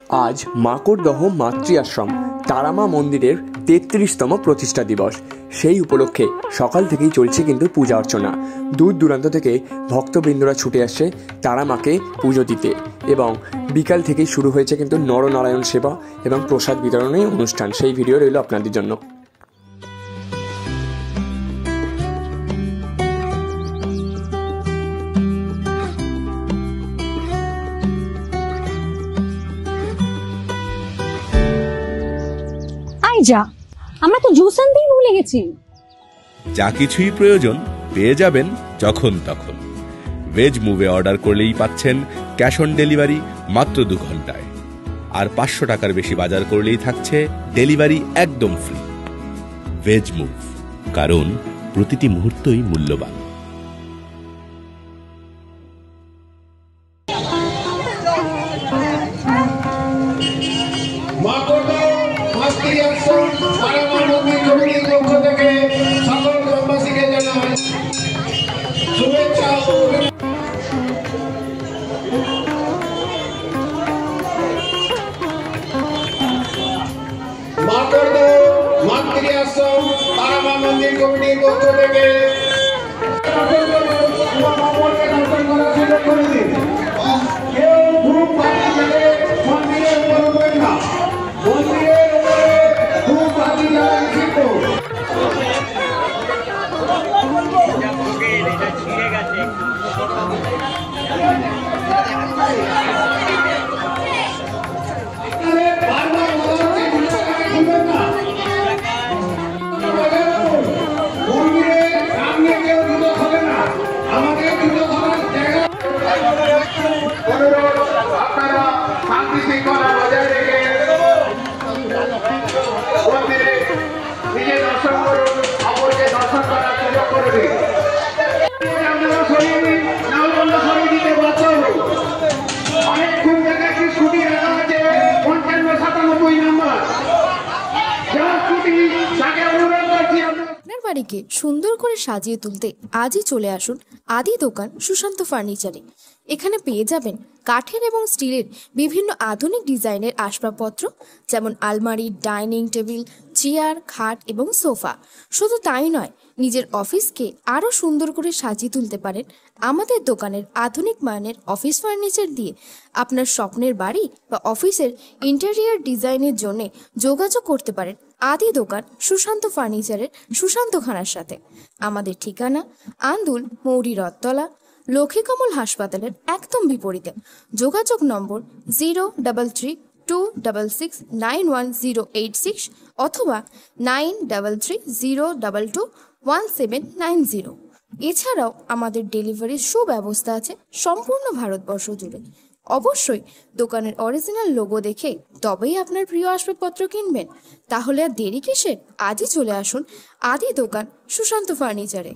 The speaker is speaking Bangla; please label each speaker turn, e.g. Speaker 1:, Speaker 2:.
Speaker 1: আজ মাকড়দহ মাতৃ আশ্রম তারামা মন্দিরের ৩৩তম প্রতিষ্ঠা দিবস। সেই উপলক্ষে সকাল থেকেই চলছে কিন্তু পূজা অর্চনা। দূর দূরান্ত থেকে ভক্তবৃন্দরা ছুটে আসছে তারামাকে পুজো দিতে এবং বিকাল থেকেই শুরু হয়েছে কিন্তু নরনারায়ণ সেবা এবং প্রসাদ বিতরণের অনুষ্ঠান। সেই ভিডিও রইল আপনাদের জন্য।
Speaker 2: যা আমরা তো জুস আনতেই ভুলে গেছি।
Speaker 3: যা কিছুই প্রয়োজন পেয়ে যাবেন যখন তখন। ভেজ মুভে অর্ডার করলেই পাচ্ছেন ক্যাশ অন ডেলিভারি মাত্র 2 ঘন্টায়। আর 500 টাকার বেশি বাজার করলেই থাকছে ডেলিভারি একদম ফ্রি। ভেজ মুভ, কারণ প্রতিটি মুহূর্তই মূল্যবান।
Speaker 4: মন্দির কমিটির পক্ষ থেকে কেউ ধূপ বাতি জ্বালে মন্দিরের উপর উঠবেন না। মন্দিরের উপরে ধূপ বাতি জ্বালা নিষিদ্ধ। আপনারা শান্তি শৃঙ্খলা বজায় রেখে মন্দিরে নিজে দর্শন করুন, অপরকে দর্শন করার সুযোগ করে দিন। আপনারা সরিয়ে দিন, নালবন্ধ সরিয়ে দিতে বাধ্য হন। অনেকক্ষণ জায়গায় একটি স্কুটি রাখা আছে 5597 নম্বর। যার স্কুটি তাকে অনুরোধ করছি
Speaker 5: আপনার বাড়িকে সুন্দর করে সাজিয়ে তুলতে আজই চলে আসুন আদি দোকান সুশান্ত ফার্নিচারে। এখানে পেয়ে যাবেন কাঠের এবং স্টিলের বিভিন্ন আধুনিক ডিজাইনের আসবাবপত্র, যেমন আলমারি, ডাইনিং টেবিল, চেয়ার, খাট এবং সোফা। শুধু তাই নয়, নিজের অফিসকে আরও সুন্দর করে সাজিয়ে তুলতে পারেন আমাদের দোকানের আধুনিক মানের অফিস ফার্নিচার দিয়ে। আপনার স্বপ্নের বাড়ি বা অফিসের ইন্টেরিয়ার ডিজাইনের জন্য যোগাযোগ করতে পারেন আদি দোকান সুশান্ত ফার্নিচারের সুশান্তখানার সাথে। আমাদের ঠিকানা আন্দুল মৌরি রথতলা, লক্ষ্মীকমল হাসপাতালের একদম বিপরীতে। যোগাযোগ নম্বর 0332669186 অথবা 9330221790। এছাড়াও আমাদের ডেলিভারির সুব্যবস্থা আছে সম্পূর্ণ ভারতবর্ষ জুড়ে। অবশ্যই দোকানের অরিজিনাল লোগো দেখে তবেই আপনার প্রিয় আসবাবপত্র কিনবেন। তাহলে আর দেরি কিসের? আজই চলে আসুন আদি দোকান সুশান্ত ফার্নিচারে।